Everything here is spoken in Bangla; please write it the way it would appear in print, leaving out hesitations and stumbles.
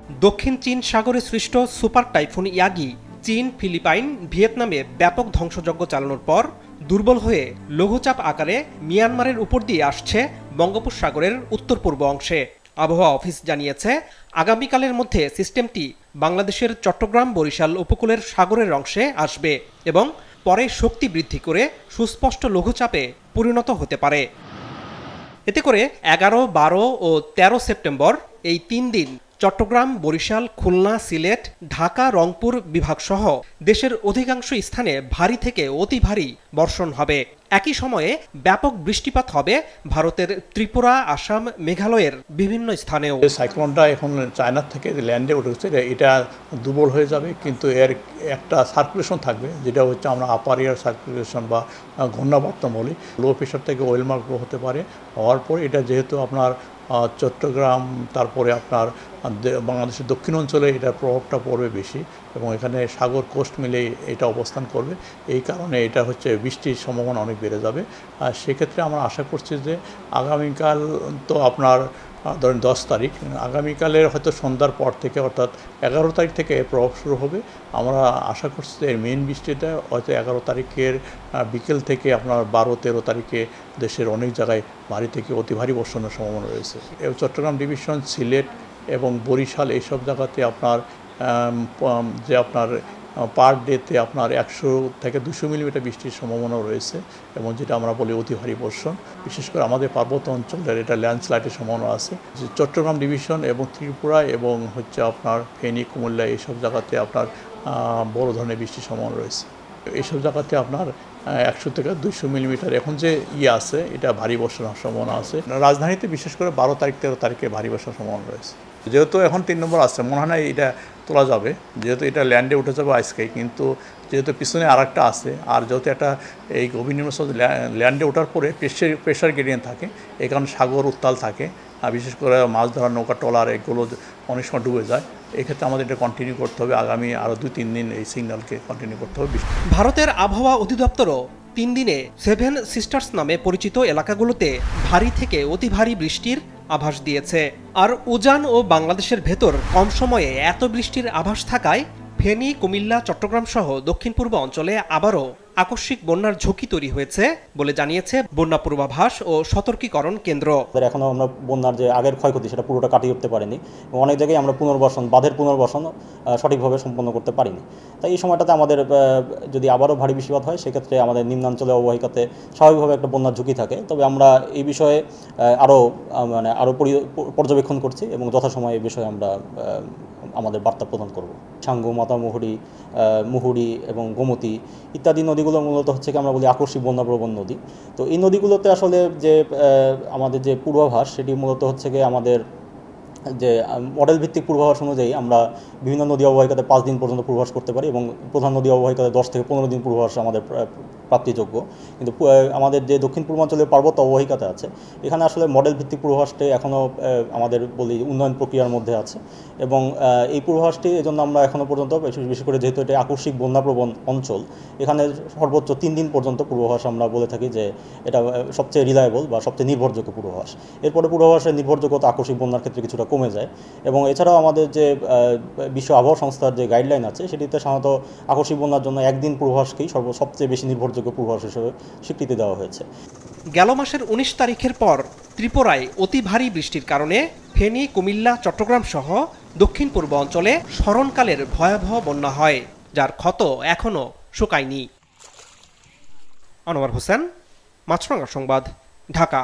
দক্ষিণ চীন সাগরে সৃষ্ট সুপার টাইফুন ইয়াগি চীন, ফিলিপাইন, ভিয়েতনামে ব্যাপক ধ্বংসযজ্ঞ চালানোর পর দুর্বল হয়ে লঘুচাপ আকারে মিয়ানমারের উপর দিয়ে আসছে বঙ্গোপসাগরের উত্তর পূর্ব অংশে। আবহাওয়া অফিস জানিয়েছে, আগামীকালের মধ্যে সিস্টেমটি বাংলাদেশের চট্টগ্রাম, বরিশাল উপকূলের সাগরের অংশে আসবে এবং পরে শক্তি বৃদ্ধি করে সুস্পষ্ট লঘুচাপে পরিণত হতে পারে। এতে করে 11, 12 ও 13 সেপ্টেম্বর এই 3 দিন চট্টগ্রাম, বরিশাল, খুলনা, সিলেট, ঢাকা, রংপুর বিভাগসহ দেশের অধিকাংশ স্থানে ভারী থেকে অতি ভারী বর্ষণ হবে। একই সময়ে ব্যাপক বৃষ্টিপাত হবে ভারতের ত্রিপুরা, আসাম, মেঘালয়ের বিভিন্ন স্থানেও। সাইক্লোনটা এখন চায়না থেকে ল্যান্ডে উঠেছে, এটা দুর্বল হয়ে যাবে, কিন্তু এর একটা সার্কুলেশন থাকবে, যেটা হচ্ছে আমরা আপার এয়ার সার্কুলেশন বা ঘূর্ণাবর্ত বলি। লো প্রেশার থেকে ওয়েল মার্ক হতে পারে, হওয়ার পর এটা যেহেতু আপনার চট্টগ্রাম, তারপরে আপনার বাংলাদেশের দক্ষিণ অঞ্চলে এটার প্রভাবটা পড়বে বেশি এবং এখানে সাগর কোস্ট মিলে এটা অবস্থান করবে। এই কারণে এটা হচ্ছে বৃষ্টির সম্ভাবনা অনেক বেড়ে যাবে। আর সেক্ষেত্রে আমরা আশা করছি যে আগামীকাল তো আপনার ধরেন 10 তারিখ, আগামীকালের হয়তো সন্ধ্যার পর থেকে অর্থাৎ 11 তারিখ থেকে এর প্রভাব শুরু হবে। আমরা আশা করছি যে এর মেইন বৃষ্টিটা হয়তো 11 তারিখের বিকেল থেকে আপনার 12-13 তারিখে দেশের অনেক জায়গায় ভারী থেকে অতি ভারী বর্ষণের সম্ভাবনা রয়েছে। চট্টগ্রাম ডিভিশন, সিলেট এবং বরিশাল এইসব জায়গাতে আপনার যে আপনার পার ডেতে আপনার 100 থেকে 200 মিলিমিটার বৃষ্টির সম্ভাবনাও রয়েছে এবং যেটা আমরা বলি অতি ভারী বর্ষণ। বিশেষ করে আমাদের পার্বত্য অঞ্চলের এটা ল্যান্ডস্লাইডের সম্ভাবনা আছে। চট্টগ্রাম ডিভিশন এবং ত্রিপুরা এবং হচ্ছে আপনার ফেনী, কুমিল্লা এইসব জায়গাতে আপনার বড় ধরনের বৃষ্টির সম্ভাবনা রয়েছে। এইসব জায়গাতে আপনার 100 থেকে 200 মিলিমিটার এখন যে আছে, এটা ভারী বর্ষণের সম্ভাবনা আছে। রাজধানীতে বিশেষ করে 12 তারিখ 13 তারিখে ভারী বর্ষণের সম্ভাবনা রয়েছে। যেহেতু এখন 3 নম্বর আসছে, মনে হয় না এটা তোলা যাবে, যেহেতু এটা ল্যান্ডে উঠে যাবে আজকে, কিন্তু যেহেতু পিছনে আর একটা আছে, আর যেহেতু একটা এই গভীর নিম্নচাপ ল্যান্ডে ওঠার পরে প্রেশার গ্রেডিয়েন্ট থাকে, এই কারণে সাগর উত্তাল থাকে, আর বিশেষ করে মাছ ধরার নৌকা, ট্রলার এগুলো অনেক সময় ডুবে যায়। এক্ষেত্রে আমাদের এটা কন্টিনিউ করতে হবে, আগামী আরও 2-3 দিন এই সিগন্যালকে কন্টিনিউ করতে হবে। ভারতের আবহাওয়া অধিদপ্তরও 3 দিনে 7 সিস্টার্স নামে পরিচিত এলাকাগুলোতে ভারী থেকে অতি ভারী বৃষ্টির আভাস দিয়েছে। আর উজান ও বাংলাদেশের ভেতর কম সময়ে এত বৃষ্টির আভাস থাকায় ফেনী, কুমিল্লা, চট্টগ্রাম সহ দক্ষিণ পূর্ব অঞ্চলে আবারও আকস্মিক বন্যার ঝুঁকি তৈরি হয়েছে বলে জানিয়েছে বন্যা পূর্বাভাস ও সতর্কীকরণ কেন্দ্র। এখনো আমরা বন্যার যে আগের ক্ষয়ক্ষতি সেটা পুরোটা কাটিয়ে উঠতে পারিনি এবং অনেক জায়গায় আমরা বাঁধের পুনর্বাসন সঠিকভাবে সম্পন্ন করতে পারিনি। তাই এই সময়টাতে আমাদের যদি আবারও ভারী বৃষ্টিপাত হয়, সেক্ষেত্রে আমাদের নিম্নাঞ্চলে অববাহিকাতে স্বাভাবিকভাবে একটা বন্যার ঝুঁকি থাকে। তবে আমরা এই বিষয়ে আরও পর্যবেক্ষণ করছি এবং যথাসময়ে এই বিষয়ে আমরা আমাদের বার্তা প্রদান করব। সাঙ্গু, মাতামুহুরী, মুহুরী এবং গোমতী ইত্যাদি নদীগুলো মূলত হচ্ছে কি আমরা বলি আকস্মিক বন্যাপ্রবণ নদী। তো এই নদীগুলোতে আসলে যে আমাদের যে পূর্বাভাস, সেটি মূলত হচ্ছে কি আমাদের যে মডেল ভিত্তিক পূর্বাভাস অনুযায়ী আমরা বিভিন্ন নদী অববাহিকাতে 5 দিন পর্যন্ত পূর্বাভাস করতে পারি এবং প্রধান নদী অববাহিকাতে 10 থেকে 15 দিন পূর্বাভাস আমাদের প্রাপ্তিযোগ্য। কিন্তু আমাদের যে দক্ষিণ পূর্বাঞ্চলের পার্বত্য অববাহিকাতে আছে, এখানে আসলে মডেল ভিত্তিক পূর্বাভাসটি এখনও আমাদের বলি উন্নয়ন প্রক্রিয়ার মধ্যে আছে এবং এই পূর্বাভাসটি এজন্য আমরা এখনও পর্যন্ত বিশেষ করে যেহেতু এটা আকস্মিক বন্যাপ্রবণ অঞ্চল, এখানে সর্বোচ্চ 3 দিন পর্যন্ত পূর্বাভাস আমরা বলে থাকি যে এটা সবচেয়ে রিলায়েবল বা সবচেয়ে নির্ভরযোগ্য পূর্বাভাস। এরপরে পূর্বাভাসের নির্ভরযোগ্যতা আকস্মিক বন্যার ক্ষেত্রে কিছুটা কমে যায় এবং এছাড়াও আমাদের যে বিশ্ব আবহাওয়া সংস্থার যে গাইডলাইন আছে, সেটিতে সাধারণত আকস্মিক বন্যার জন্য 1 দিন পূর্বাভাসকেই সবচেয়ে বেশি নির্ভরযোগ্য পূর্বাভাস হিসেবে স্বীকৃতি দেওয়া হয়েছে। গেল মাসের 19 তারিখের পর ত্রিপুরায় অতি ভারী বৃষ্টির কারণে ফেনী, কুমিল্লা, চট্টগ্রাম সহ দক্ষিণ পূর্ব অঞ্চলে স্মরণকালের ভয়াবহ বন্যা হয়, যার ক্ষত এখনও শুকায়নি। আনোয়ার হোসেন, মাছরাঙা সংবাদ, ঢাকা।